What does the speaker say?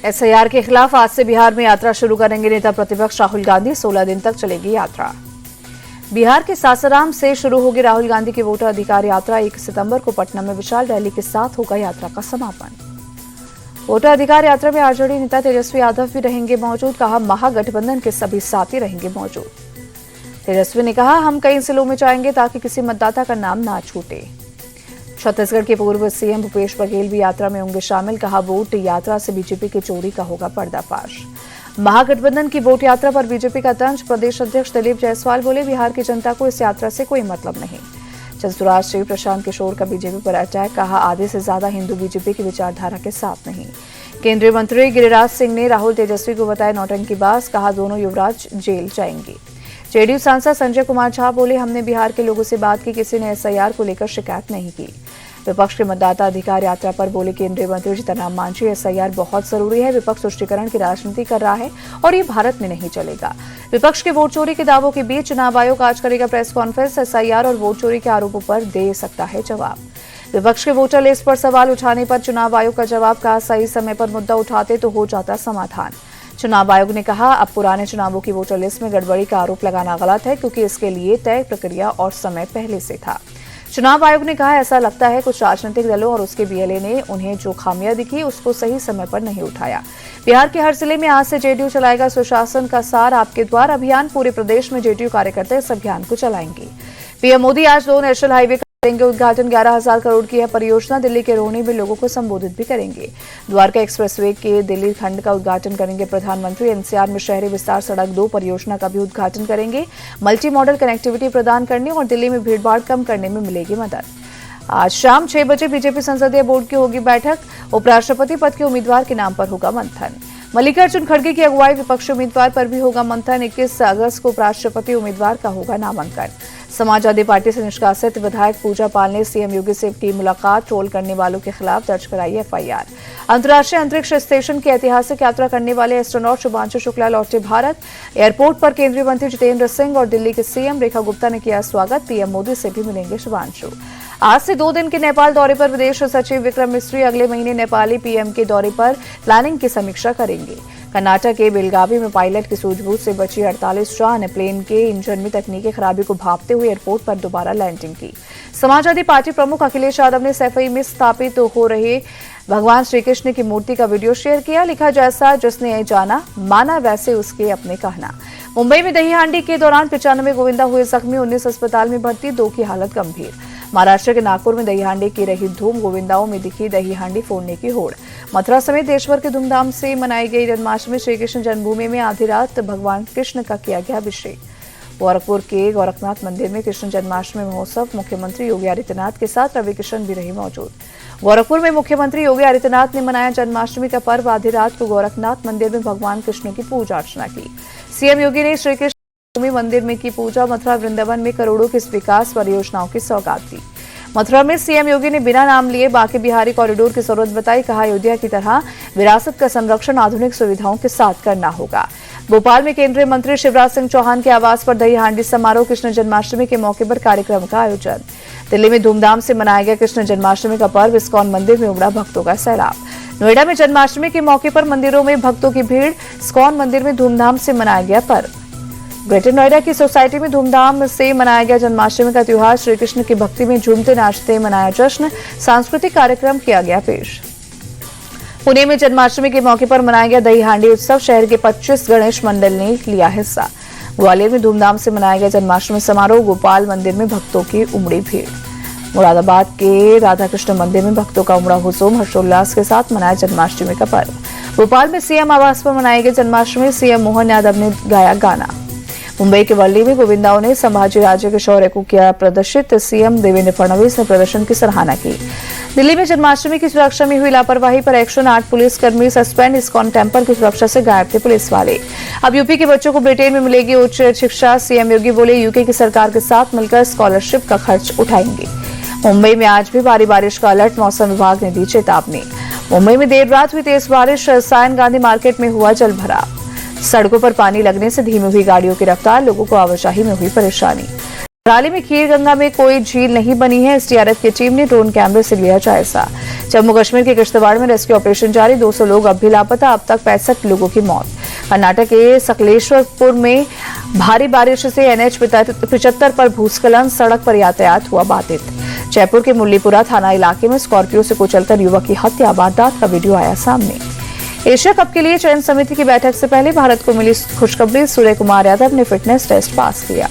SIR के खिलाफ आज से बिहार में यात्रा शुरू करेंगे नेता प्रतिपक्ष राहुल गांधी। 16 दिन तक चलेगी यात्रा। बिहार के सासाराम से शुरू होगी राहुल गांधी की वोटर अधिकार यात्रा। 1 सितंबर को पटना में विशाल रैली के साथ होगा यात्रा का समापन। वोटर अधिकार यात्रा में आरजेडी नेता तेजस्वी यादव भी रहेंगे मौजूद। कहा, महागठबंधन के सभी साथी रहेंगे मौजूद। तेजस्वी ने कहा, हम कई जिलों में जाएंगे ताकि किसी मतदाता का नाम ना छूटे। छत्तीसगढ़ के पूर्व सीएम भूपेश बघेल भी यात्रा में होंगे शामिल। कहा, वोट यात्रा से बीजेपी की चोरी का होगा पर्दाफाश। महागठबंधन की वोट यात्रा पर बीजेपी का तंज। प्रदेश अध्यक्ष दिलीप जायसवाल बोले, बिहार की जनता को इस यात्रा से कोई मतलब नहीं। चतुराज श्री प्रशांत किशोर का बीजेपी पर अटैक। कहा, आधे से ज्यादा हिंदू बीजेपी की विचारधारा के साथ नहीं। केंद्रीय मंत्री गिरिराज सिंह ने राहुल तेजस्वी को बताया नौटंकीबाज। कहा, दोनों युवराज जेल जाएंगे। जेडीयू सांसद संजय कुमार झा बोले, हमने बिहार के लोगों से बात की, किसी ने एसआईआर को लेकर शिकायत नहीं की। विपक्ष के मतदाता अधिकार यात्रा पर बोले केंद्रीय मंत्री जीतनराम मांझी, एसआईआर बहुत जरूरी है। विपक्ष तुष्टीकरण की राजनीति कर रहा है और ये भारत में नहीं चलेगा। विपक्ष के वोट चोरी के दावों के बीच चुनाव आयोग आज करेगा प्रेस कॉन्फ्रेंस। एसआईआर और वोट चोरी के आरोपों पर दे सकता है जवाब। विपक्ष के वोटर लिस्ट पर सवाल उठाने पर चुनाव आयोग का जवाब। कहा, सही समय पर मुद्दा उठाते तो हो जाता समाधान। चुनाव आयोग ने कहा, अब पुराने चुनावों की वोटर लिस्ट में गड़बड़ी का आरोप लगाना गलत है क्योंकि इसके लिए तय प्रक्रिया और समय पहले से था। चुनाव आयोग ने कहा, ऐसा लगता है कुछ राजनीतिक दलों और उसके बीएलए ने उन्हें जो खामियां दिखी उसको सही समय पर नहीं उठाया। बिहार के हर जिले में आज से जेडीयू चलाएगा सुशासन का सार आपके द्वार अभियान। पूरे प्रदेश में जेडीयू कार्यकर्ता इस अभियान को चलाएंगे। पीएम मोदी आज 2 नेशनल हाईवे करेंगे उद्घाटन। 11,000 करोड़ की है परियोजना। दिल्ली के रोहनी में लोगों को संबोधित भी करेंगे। द्वारका एक्सप्रेसवे के दिल्ली खंड का उद्घाटन करेंगे प्रधानमंत्री। एनसीआर में शहरी विस्तार सड़क 2 परियोजना का भी उद्घाटन करेंगे। मल्टी मॉडल कनेक्टिविटी प्रदान करने और दिल्ली में भीड़भाड़ कम करने में मिलेगी मदद। आज शाम 6 बजे बीजेपी संसदीय बोर्ड की होगी बैठक। उपराष्ट्रपति पद के उम्मीदवार के नाम पर होगा मंथन। मल्लिकार्जुन खड़गे की अगुवाई विपक्षी उम्मीदवार पर भी होगा मंथन। 21 अगस्त को उपराष्ट्रपति उम्मीदवार का होगा नामांकन। समाजवादी पार्टी से निष्कासित विधायक पूजा पाल ने सीएम योगी से की मुलाकात। ट्रोल करने वालों के खिलाफ दर्ज कराई एफआईआर। अंतर्राष्ट्रीय अंतरिक्ष स्टेशन की ऐतिहासिक यात्रा करने वाले एस्ट्रोनॉट शुभांशु शुक्ला लौटे भारत। एयरपोर्ट पर केंद्रीय मंत्री जितेंद्र सिंह और दिल्ली के सीएम रेखा गुप्ता ने किया स्वागत। पीएम मोदी से भी मिलेंगे शुभांशु। आज से 2 दिन के नेपाल दौरे पर विदेश सचिव विक्रम मिस्री अगले महीने नेपाली पीएम के दौरे पर प्लानिंग की समीक्षा करेंगे। कर्नाटक के बेलगावी में पायलट की सूझबूझ से बची 48 जान ने प्लेन के इंजन में तकनीकी खराबी को भांपते हुए एयरपोर्ट पर दोबारा लैंडिंग की। समाजवादी पार्टी प्रमुख अखिलेश यादव ने सैफई में स्थापित हो रहे भगवान श्री कृष्ण की मूर्ति का वीडियो शेयर किया। लिखा, जैसा जिसने जाना माना वैसे उसके अपने कहना। मुंबई में दही हांडी के दौरान 95 गोविंदा हुए जख्मी। 19 अस्पताल में भर्ती, 2 की हालत गंभीर। महाराष्ट्र के नागपुर में दही हांडी की रही धूम। गोविंदाओं में दिखी दही हांडी फोड़ने की होड़। मथुरा समेत देशभर के धूमधाम से मनाई गई जन्माष्टमी। श्री कृष्ण जन्मभूमि में आधी रात भगवान कृष्ण का किया गया अभिषेक। गोरखपुर के गोरखनाथ मंदिर में कृष्ण जन्माष्टमी महोत्सव। मुख्यमंत्री योगी आदित्यनाथ के साथ रवि किशन भी रही मौजूद। गोरखपुर में मुख्यमंत्री योगी आदित्यनाथ ने मनाया जन्माष्टमी का पर्व। आधी रात को गोरखनाथ मंदिर में भगवान कृष्ण की पूजा अर्चना की। सीएम योगी ने श्री कृष्ण भूमि मंदिर में की पूजा। मथुरा वृंदावन में करोड़ों की विकास परियोजनाओं की सौगात दी। मथुरा में सीएम योगी ने बिना नाम लिए बांके बिहारी कॉरिडोर की जरूरत बताई। कहा, अयोध्या की तरह विरासत का संरक्षण आधुनिक सुविधाओं के साथ करना होगा। भोपाल में केंद्रीय मंत्री शिवराज सिंह चौहान के आवास पर दही हांडी समारोह। कृष्ण जन्माष्टमी के मौके पर कार्यक्रम का आयोजन। दिल्ली में धूमधाम से मनाया गया कृष्ण जन्माष्टमी का पर्व। इस्कॉन मंदिर में उमड़ा भक्तों का सैलाब। नोएडा में जन्माष्टमी के मौके पर मंदिरों में भक्तों की भीड़। इस्कॉन मंदिर में धूमधाम से मनाया गया पर्व। ग्रेटर नोएडा की सोसाइटी में धूमधाम से मनाया गया जन्माष्टमी का त्योहार। श्री कृष्ण की भक्ति में झूमते नाचते मनाया जश्न। सांस्कृतिक कार्यक्रम किया गया पेश। पुणे में जन्माष्टमी के मौके पर मनाया गया दही हांडी उत्सव। शहर के 25 गणेश मंडल ने लिया हिस्सा। ग्वालियर में धूमधाम से मनाया गया जन्माष्टमी समारोह। गोपाल मंदिर में भक्तों की उमड़ी भीड़। मुरादाबाद के राधाकृष्ण मंदिर में भक्तों का उमड़ा हुजूम। हर्षोल्लास के साथ मनाया जन्माष्टमी का पर्व। भोपाल में सीएम आवास पर मनाई गई जन्माष्टमी। सीएम मोहन यादव ने गाया गाना। मुंबई के वर्ली में गोविंदाओं ने संभाजी राजे के शौर्य को किया प्रदर्शित। सीएम देवेंद्र फडणवीस ने प्रदर्शन की सराहना की। दिल्ली में जन्माष्टमी की सुरक्षा में हुई लापरवाही पर एक्शन। 8 पुलिसकर्मी सस्पेंड। इस्कॉन टेम्पल की सुरक्षा से गायब थे पुलिस वाले। अब यूपी के बच्चों को ब्रिटेन में मिलेगी उच्च शिक्षा। सीएम योगी बोले, यूके की सरकार के साथ मिलकर स्कॉलरशिप का खर्च उठाएंगे। मुंबई में आज भी भारी बारिश का अलर्ट। मौसम विभाग ने दी चेतावनी। मुंबई में देर रात हुई तेज बारिश। सायन गांधी मार्केट में हुआ जलभराव। सड़कों पर पानी लगने से धीमी हुई गाड़ियों की रफ्तार। लोगों को आवाजाही में हुई परेशानी। कराली में खीर गंगा में कोई झील नहीं बनी है। एसडीआरएफ की टीम ने ड्रोन कैमरे से लिया जायजा। जम्मू कश्मीर के किश्तवाड़ में रेस्क्यू ऑपरेशन जारी, 200 लोग अब भी लापता, अब तक 65 लोगों की मौत। कर्नाटक के सकलेश्वरपुर में भारी बारिश से NH 75 पर भूस्खलन, सड़क पर यातायात हुआ बाधित। जयपुर के मुल्लीपुरा थाना इलाके में स्कॉर्पियो से कुचलकर युवक की हत्या, वारदात का वीडियो आया सामने। एशिया कप के लिए चयन समिति की बैठक से पहले भारत को मिली खुशखबरी, सूर्य कुमार यादव ने फिटनेस टेस्ट पास किया।